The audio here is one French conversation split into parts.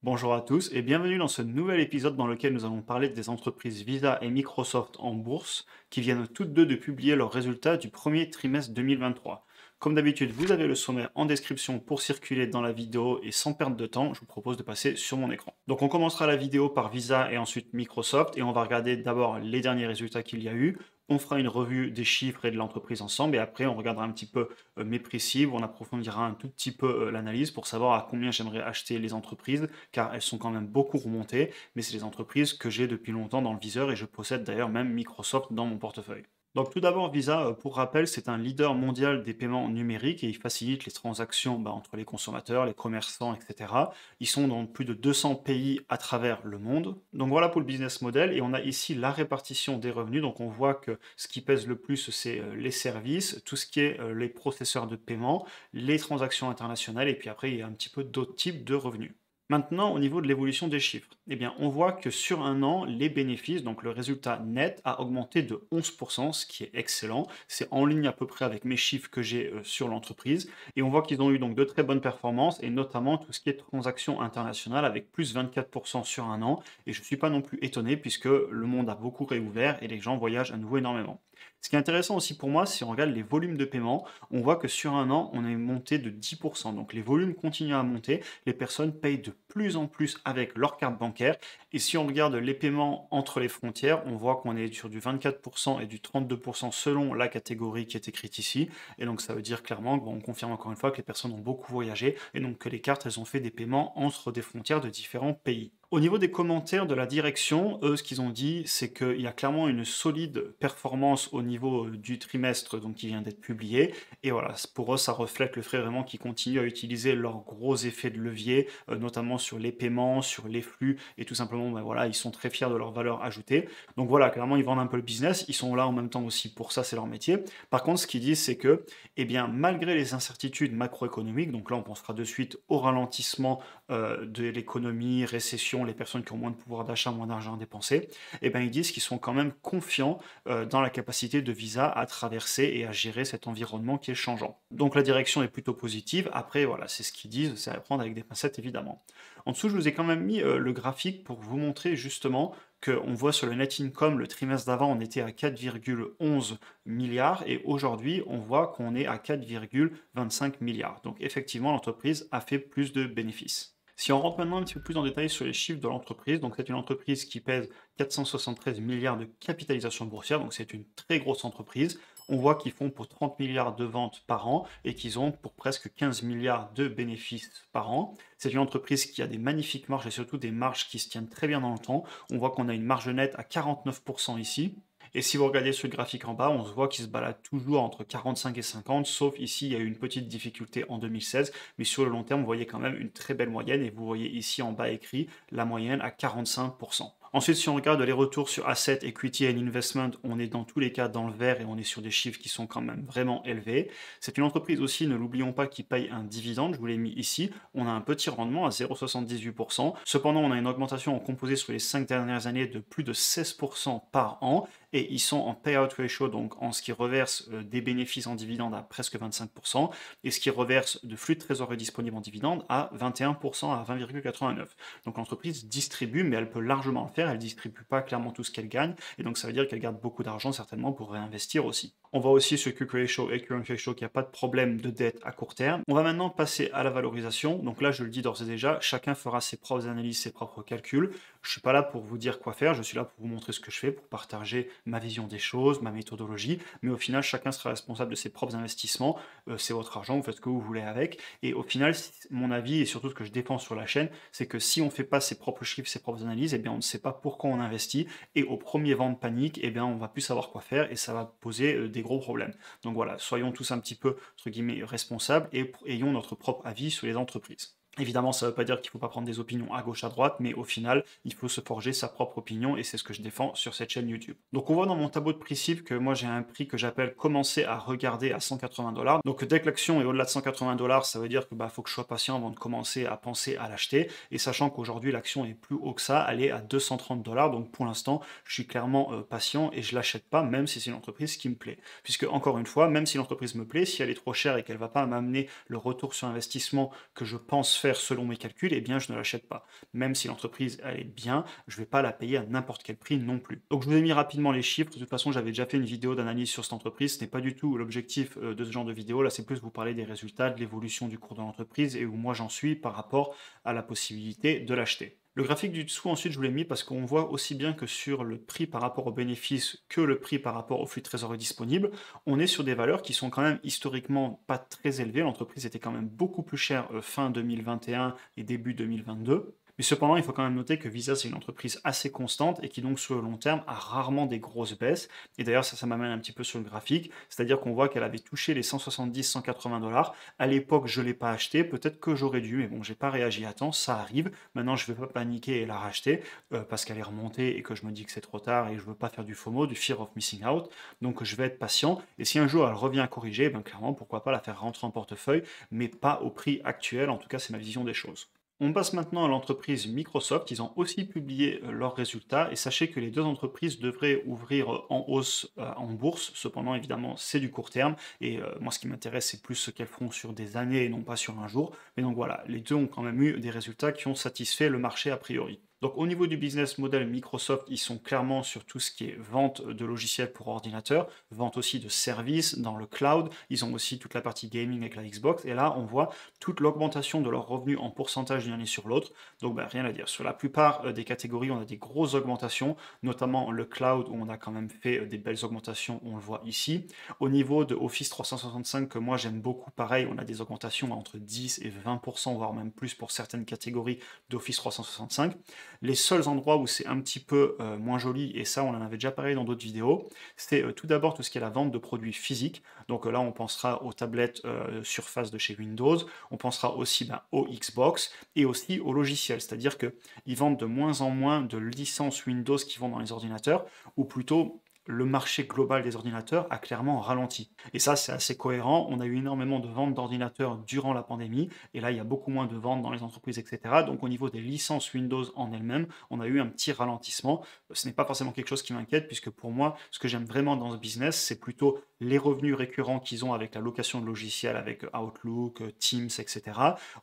Bonjour à tous et bienvenue dans ce nouvel épisode dans lequel nous allons parler des entreprises Visa et Microsoft en bourse qui viennent toutes deux de publier leurs résultats du premier trimestre 2023. Comme d'habitude, vous avez le sommaire en description pour circuler dans la vidéo et sans perdre de temps, je vous propose de passer sur mon écran. Donc on commencera la vidéo par Visa et ensuite Microsoft et on va regarder d'abord les derniers résultats qu'il y a eu. On fera une revue des chiffres et de l'entreprise ensemble et après on regardera un petit peu mes prix cibles, on approfondira un tout petit peu l'analyse pour savoir à combien j'aimerais acheter les entreprises car elles sont quand même beaucoup remontées, mais c'est des entreprises que j'ai depuis longtemps dans le viseur et je possède d'ailleurs même Microsoft dans mon portefeuille. Donc tout d'abord, Visa, pour rappel, c'est un leader mondial des paiements numériques et il facilite les transactions entre les consommateurs, les commerçants, etc. Ils sont dans plus de 200 pays à travers le monde. Donc voilà pour le business model et on a ici la répartition des revenus. Donc on voit que ce qui pèse le plus, c'est les services, tout ce qui est les processeurs de paiement, les transactions internationales et puis après, il y a un petit peu d'autres types de revenus. Maintenant, au niveau de l'évolution des chiffres, eh bien, on voit que sur un an, les bénéfices, donc le résultat net, a augmenté de 11%, ce qui est excellent. C'est en ligne à peu près avec mes chiffres que j'ai sur l'entreprise. Et on voit qu'ils ont eu donc de très bonnes performances, et notamment tout ce qui est transactions internationales, avec plus 24% sur un an. Et je ne suis pas non plus étonné, puisque le monde a beaucoup réouvert et les gens voyagent à nouveau énormément. Ce qui est intéressant aussi pour moi, si on regarde les volumes de paiement, on voit que sur un an, on est monté de 10%. Donc les volumes continuent à monter, les personnes payent de plus en plus avec leur carte bancaire. Et si on regarde les paiements entre les frontières, on voit qu'on est sur du 24% et du 32% selon la catégorie qui est écrite ici. Et donc ça veut dire clairement, on confirme encore une fois que les personnes ont beaucoup voyagé et donc que les cartes, elles ont fait des paiements entre des frontières de différents pays. Au niveau des commentaires de la direction, eux, ce qu'ils ont dit, c'est qu'il y a clairement une solide performance au niveau du trimestre donc, qui vient d'être publié. Et voilà, pour eux, ça reflète le fait vraiment qu'ils continuent à utiliser leurs gros effets de levier, notamment sur les paiements, sur les flux, et tout simplement, voilà, ils sont très fiers de leur valeur ajoutée. Donc voilà, clairement, ils vendent un peu le business, ils sont là en même temps aussi pour ça, c'est leur métier. Par contre, ce qu'ils disent, c'est que, eh bien, malgré les incertitudes macroéconomiques, donc là, on pensera de suite au ralentissement de l'économie, récession, les personnes qui ont moins de pouvoir d'achat, moins d'argent à dépenser, eh bien, ils disent qu'ils sont quand même confiants dans la capacité de Visa à traverser et à gérer cet environnement qui est changeant. Donc la direction est plutôt positive. Après, voilà, c'est ce qu'ils disent, c'est à prendre avec des pincettes évidemment. En dessous, je vous ai quand même mis le graphique pour vous montrer justement qu'on voit sur le net income, le trimestre d'avant, on était à 4,11 milliards et aujourd'hui, on voit qu'on est à 4,25 milliards. Donc effectivement, l'entreprise a fait plus de bénéfices. Si on rentre maintenant un petit peu plus en détail sur les chiffres de l'entreprise, donc c'est une entreprise qui pèse 473 milliards de capitalisation boursière, donc c'est une très grosse entreprise. On voit qu'ils font pour 30 milliards de ventes par an et qu'ils ont pour presque 15 milliards de bénéfices par an. C'est une entreprise qui a des magnifiques marges et surtout des marges qui se tiennent très bien dans le temps. On voit qu'on a une marge nette à 49% ici. Et si vous regardez sur le graphique en bas, on se voit qu'il se balade toujours entre 45 et 50, sauf ici, il y a eu une petite difficulté en 2016, mais sur le long terme, vous voyez quand même une très belle moyenne, et vous voyez ici en bas écrit la moyenne à 45%. Ensuite, si on regarde les retours sur Asset, Equity and Investment, on est dans tous les cas dans le vert et on est sur des chiffres qui sont quand même vraiment élevés. C'est une entreprise aussi, ne l'oublions pas, qui paye un dividende, je vous l'ai mis ici. On a un petit rendement à 0,78%. Cependant, on a une augmentation en composé sur les 5 dernières années de plus de 16% par an et ils sont en payout ratio, donc en ce qui reverse des bénéfices en dividende à presque 25%, et ce qui reverse de flux de trésorerie disponible en dividende à 21%, à 20,89%. Donc l'entreprise distribue, mais elle peut largement le faire, elle distribue pas clairement tout ce qu'elle gagne, et donc ça veut dire qu'elle garde beaucoup d'argent certainement pour réinvestir aussi. On voit aussi sur Quick Ratio et Current Ratio qu'il n'y a pas de problème de dette à court terme. On va maintenant passer à la valorisation. Donc là, je le dis d'ores et déjà, chacun fera ses propres analyses, ses propres calculs. Je ne suis pas là pour vous dire quoi faire, je suis là pour vous montrer ce que je fais, pour partager ma vision des choses, ma méthodologie. Mais au final, chacun sera responsable de ses propres investissements. C'est votre argent, vous faites ce que vous voulez avec. Et au final, mon avis, et surtout ce que je défends sur la chaîne, c'est que si on ne fait pas ses propres chiffres, ses propres analyses, eh bien on ne sait pas pourquoi on investit. Et au premier vent de panique, eh bien on va plus savoir quoi faire et ça va poser des gros problèmes. Donc voilà, soyons tous un petit peu, entre guillemets, responsables et ayons notre propre avis sur les entreprises. Évidemment, ça ne veut pas dire qu'il ne faut pas prendre des opinions à gauche, à droite, mais au final, il faut se forger sa propre opinion et c'est ce que je défends sur cette chaîne YouTube. Donc on voit dans mon tableau de prix que moi j'ai un prix que j'appelle commencer à regarder à 180 dollars. Donc dès que l'action est au-delà de 180 dollars, ça veut dire que faut que je sois patient avant de commencer à penser à l'acheter. Et sachant qu'aujourd'hui l'action est plus haut que ça, elle est à 230 dollars. Donc pour l'instant, je suis clairement patient et je l'achète pas, même si c'est une entreprise qui me plaît. Puisque encore une fois, même si l'entreprise me plaît, si elle est trop chère et qu'elle va pas m'amener le retour sur investissement que je pense faire, transfère selon mes calculs, eh bien je ne l'achète pas. Même si l'entreprise elle est bien, je ne vais pas la payer à n'importe quel prix non plus. Donc je vous ai mis rapidement les chiffres. De toute façon, j'avais déjà fait une vidéo d'analyse sur cette entreprise. Ce n'est pas du tout l'objectif de ce genre de vidéo. Là, c'est plus vous parler des résultats, de l'évolution du cours de l'entreprise et où moi j'en suis par rapport à la possibilité de l'acheter. Le graphique du dessous, ensuite, je vous l'ai mis parce qu'on voit aussi bien que sur le prix par rapport aux bénéfices que le prix par rapport au flux de trésorerie disponible, on est sur des valeurs qui sont quand même historiquement pas très élevées. L'entreprise était quand même beaucoup plus chère fin 2021 et début 2022. Mais cependant, il faut quand même noter que Visa, c'est une entreprise assez constante et qui donc sur le long terme a rarement des grosses baisses. Et d'ailleurs, ça m'amène un petit peu sur le graphique, c'est-à-dire qu'on voit qu'elle avait touché les 170-180 dollars. À l'époque, je ne l'ai pas acheté, peut-être que j'aurais dû, mais bon, j'ai pas réagi à temps, ça arrive. Maintenant, je ne vais pas paniquer et la racheter parce qu'elle est remontée et que je me dis que c'est trop tard et je ne veux pas faire du FOMO, du fear of missing out. Donc, je vais être patient. Et si un jour elle revient à corriger, ben, clairement, pourquoi pas la faire rentrer en portefeuille, mais pas au prix actuel. En tout cas, c'est ma vision des choses. On passe maintenant à l'entreprise Microsoft. Ils ont aussi publié leurs résultats et sachez que les deux entreprises devraient ouvrir en hausse en bourse. Cependant, évidemment, c'est du court terme et moi, ce qui m'intéresse, c'est plus ce qu'elles feront sur des années et non pas sur un jour. Mais donc voilà, les deux ont quand même eu des résultats qui ont satisfait le marché a priori. Donc au niveau du business model Microsoft, ils sont clairement sur tout ce qui est vente de logiciels pour ordinateur, vente aussi de services dans le cloud. Ils ont aussi toute la partie gaming avec la Xbox. Et là, on voit toute l'augmentation de leurs revenus en pourcentage d'une année sur l'autre. Donc rien à dire. Sur la plupart des catégories, on a des grosses augmentations, notamment le cloud où on a quand même fait des belles augmentations, on le voit ici. Au niveau de Office 365, que moi j'aime beaucoup, pareil, on a des augmentations entre 10 et 20%, voire même plus pour certaines catégories d'Office 365. Les seuls endroits où c'est un petit peu moins joli, et ça on en avait déjà parlé dans d'autres vidéos, c'est tout d'abord tout ce qui est la vente de produits physiques. Donc là on pensera aux tablettes Surface de chez Windows, on pensera aussi aux Xbox et aussi aux logiciels, c'est-à-dire qu'ils vendent de moins en moins de licences Windows qui vont dans les ordinateurs, ou plutôt le marché global des ordinateurs a clairement ralenti. Et ça, c'est assez cohérent. On a eu énormément de ventes d'ordinateurs durant la pandémie, et là, il y a beaucoup moins de ventes dans les entreprises, etc. Donc, au niveau des licences Windows en elles-mêmes, on a eu un petit ralentissement. Ce n'est pas forcément quelque chose qui m'inquiète, puisque pour moi, ce que j'aime vraiment dans ce business, c'est plutôt les revenus récurrents qu'ils ont avec la location de logiciels, avec Outlook, Teams, etc.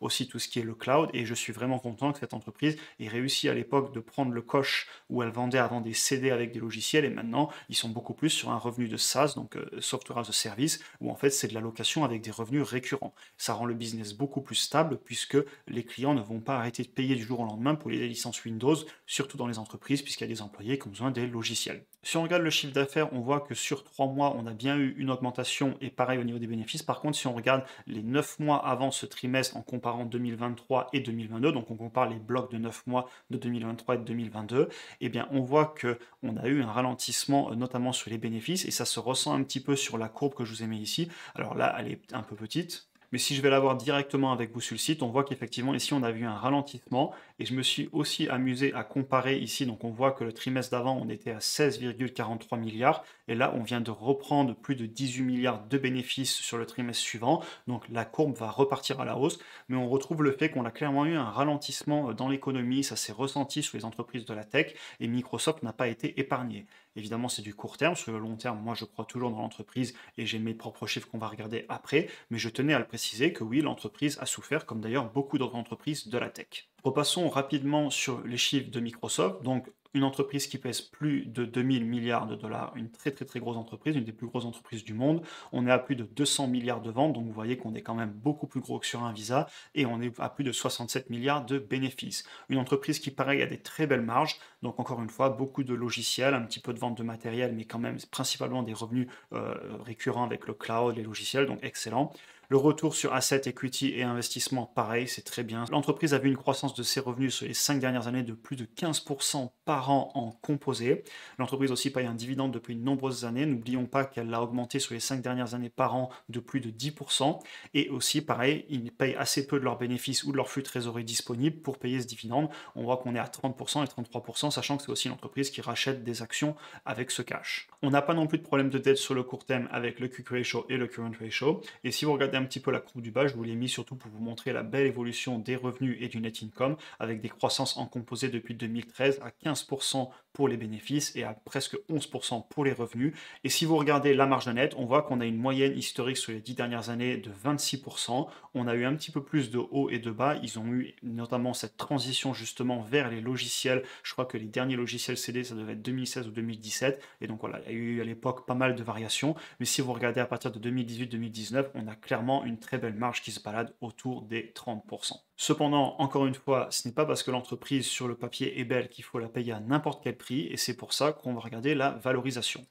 Aussi tout ce qui est le cloud, et je suis vraiment content que cette entreprise ait réussi à l'époque de prendre le coche où elle vendait avant des CD avec des logiciels, et maintenant, ils sont beaucoup plus sur un revenu de SaaS, donc Software as a Service, où en fait c'est de la location avec des revenus récurrents. Ça rend le business beaucoup plus stable puisque les clients ne vont pas arrêter de payer du jour au lendemain pour les licences Windows, surtout dans les entreprises puisqu'il y a des employés qui ont besoin des logiciels. Si on regarde le chiffre d'affaires, on voit que sur 3 mois, on a bien eu une augmentation et pareil au niveau des bénéfices. Par contre, si on regarde les 9 mois avant ce trimestre en comparant 2023 et 2022, donc on compare les blocs de 9 mois de 2023 et de 2022, eh bien on voit qu'on a eu un ralentissement notamment sur les bénéfices, et ça se ressent un petit peu sur la courbe que je vous ai mis ici. Alors là, elle est un peu petite, mais si je vais la voir directement avec vous sur le site, on voit qu'effectivement ici on a vu un ralentissement, et je me suis aussi amusé à comparer ici. Donc on voit que le trimestre d'avant on était à 16,43 milliards, et là on vient de reprendre plus de 18 milliards de bénéfices sur le trimestre suivant, donc la courbe va repartir à la hausse, mais on retrouve le fait qu'on a clairement eu un ralentissement dans l'économie. Ça s'est ressenti sur les entreprises de la tech, et Microsoft n'a pas été épargné. Évidemment, c'est du court terme. Sur le long terme, moi, je crois toujours dans l'entreprise et j'ai mes propres chiffres qu'on va regarder après. Mais je tenais à le préciser que oui, l'entreprise a souffert, comme d'ailleurs beaucoup d'autres entreprises de la tech. Repassons rapidement sur les chiffres de Microsoft. Donc, une entreprise qui pèse plus de 2000 milliards de dollars, une très très très grosse entreprise, une des plus grosses entreprises du monde. On est à plus de 200 milliards de ventes, donc vous voyez qu'on est quand même beaucoup plus gros que sur un Visa, et on est à plus de 67 milliards de bénéfices. Une entreprise qui, pareil, a des très belles marges, donc encore une fois, beaucoup de logiciels, un petit peu de vente de matériel, mais quand même principalement des revenus récurrents avec le cloud, les logiciels, donc excellent. Le retour sur asset, equity et investissement, pareil, c'est très bien. L'entreprise a vu une croissance de ses revenus sur les 5 dernières années de plus de 15% par an en composé. L'entreprise aussi paye un dividende depuis de nombreuses années. N'oublions pas qu'elle l'a augmenté sur les 5 dernières années par an de plus de 10%. Et aussi, pareil, ils payent assez peu de leurs bénéfices ou de leur flux de trésorerie disponible pour payer ce dividende. On voit qu'on est à 30% et 33%, sachant que c'est aussi l'entreprise qui rachète des actions avec ce cash. On n'a pas non plus de problème de dette sur le court terme avec le quick ratio et le current ratio. Et si vous regardez un un petit peu la courbe du bas, je vous l'ai mis surtout pour vous montrer la belle évolution des revenus et du net income, avec des croissances en composé depuis 2013 à 15% pour les bénéfices et à presque 11% pour les revenus. Et si vous regardez la marge nette, on voit qu'on a une moyenne historique sur les 10 dernières années de 26%. On a eu un petit peu plus de hauts et de bas. Ils ont eu notamment cette transition justement vers les logiciels. Je crois que les derniers logiciels CD, ça devait être 2016 ou 2017. Et donc voilà, il y a eu à l'époque pas mal de variations. Mais si vous regardez à partir de 2018-2019, on a clairement une très belle marge qui se balade autour des 30%. Cependant, encore une fois, ce n'est pas parce que l'entreprise sur le papier est belle qu'il faut la payer à n'importe quel prix, et c'est pour ça qu'on va regarder la valorisation.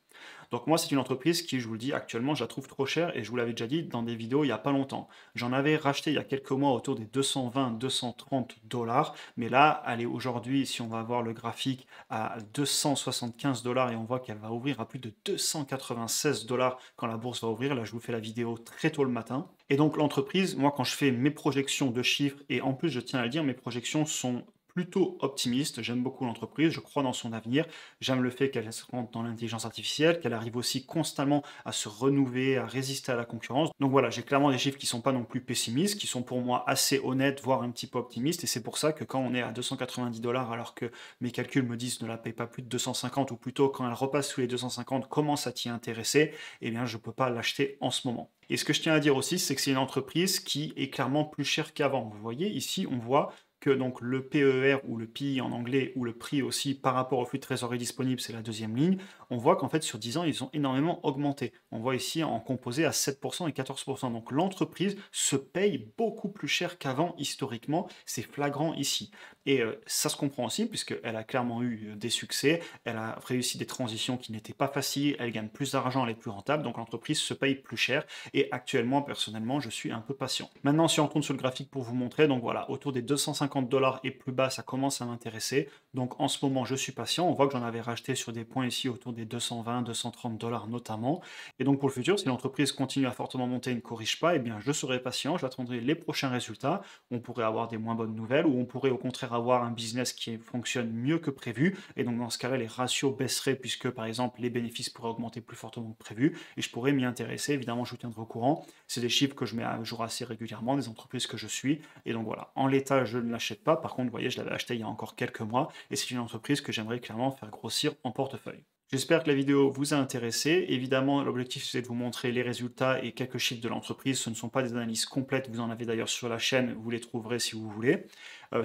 Donc moi, c'est une entreprise qui, je vous le dis, actuellement, je la trouve trop chère, et je vous l'avais déjà dit dans des vidéos il n'y a pas longtemps. J'en avais racheté il y a quelques mois autour des 220-230 dollars, mais là, elle est aujourd'hui, si on va voir le graphique, à 275 dollars, et on voit qu'elle va ouvrir à plus de 296 dollars quand la bourse va ouvrir. Là, je vous fais la vidéo très tôt le matin. Et donc l'entreprise, moi, quand je fais mes projections de chiffres, et en plus, je tiens à le dire, mes projections sont plutôt optimiste. J'aime beaucoup l'entreprise, je crois dans son avenir. J'aime le fait qu'elle se rentre dans l'intelligence artificielle, qu'elle arrive aussi constamment à se renouveler, à résister à la concurrence. Donc voilà, j'ai clairement des chiffres qui ne sont pas non plus pessimistes, qui sont pour moi assez honnêtes, voire un petit peu optimistes. Et c'est pour ça que quand on est à 290 dollars, alors que mes calculs me disent ne la paye pas plus de 250, ou plutôt quand elle repasse sous les 250, commence à t'y intéresser, eh bien je ne peux pas l'acheter en ce moment. Et ce que je tiens à dire aussi, c'est que c'est une entreprise qui est clairement plus chère qu'avant. Vous voyez, ici, on voit que donc le PER ou le PI en anglais ou le prix aussi par rapport au flux de trésorerie disponible, c'est la deuxième ligne, on voit qu'en fait sur 10 ans, ils ont énormément augmenté. On voit ici en composé à 7% et 14%. Donc l'entreprise se paye beaucoup plus cher qu'avant historiquement. C'est flagrant ici. Et ça se comprend aussi puisqu'elle a clairement eu des succès, elle a réussi des transitions qui n'étaient pas faciles, elle gagne plus d'argent, elle est plus rentable, donc l'entreprise se paye plus cher. Et actuellement, personnellement, je suis un peu patient. Maintenant, si on retourne sur le graphique pour vous montrer, donc voilà, autour des 250 dollars et plus bas, ça commence à m'intéresser. Donc en ce moment, je suis patient. On voit que j'en avais racheté sur des points ici autour des 220, 230 dollars notamment. Et donc pour le futur, si l'entreprise continue à fortement monter et ne corrige pas, eh bien je serai patient, j'attendrai les prochains résultats. On pourrait avoir des moins bonnes nouvelles ou on pourrait au contraire avoir un business qui fonctionne mieux que prévu. Et donc dans ce cas-là, les ratios baisseraient puisque par exemple les bénéfices pourraient augmenter plus fortement que prévu et je pourrais m'y intéresser. Évidemment, je vous tiendrai au courant. C'est des chiffres que je mets à jour assez régulièrement, des entreprises que je suis. Et donc voilà, en l'état, je ne l'achète pas. Par contre, vous voyez, je l'avais acheté il y a encore quelques mois et c'est une entreprise que j'aimerais clairement faire grossir en portefeuille. J'espère que la vidéo vous a intéressé. Évidemment, l'objectif c'est de vous montrer les résultats et quelques chiffres de l'entreprise. Ce ne sont pas des analyses complètes, vous en avez d'ailleurs sur la chaîne, vous les trouverez si vous voulez.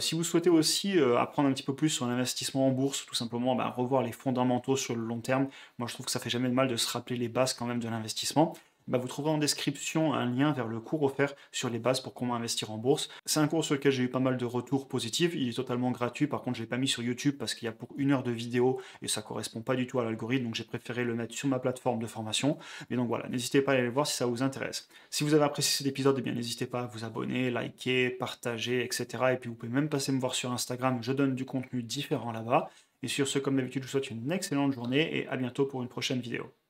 Si vous souhaitez aussi apprendre un petit peu plus sur l'investissement en bourse, tout simplement revoir les fondamentaux sur le long terme, moi je trouve que ça fait jamais de mal de se rappeler les bases quand même de l'investissement. Vous trouverez en description un lien vers le cours offert sur les bases pour comment investir en bourse. C'est un cours sur lequel j'ai eu pas mal de retours positifs, il est totalement gratuit, par contre je ne l'ai pas mis sur YouTube parce qu'il y a pour 1 heure de vidéo et ça ne correspond pas du tout à l'algorithme, donc j'ai préféré le mettre sur ma plateforme de formation. Mais donc voilà, n'hésitez pas à aller le voir si ça vous intéresse. Si vous avez apprécié cet épisode, eh bien n'hésitez pas à vous abonner, liker, partager, etc. Et puis vous pouvez même passer me voir sur Instagram, je donne du contenu différent là-bas. Et sur ce, comme d'habitude, je vous souhaite une excellente journée et à bientôt pour une prochaine vidéo.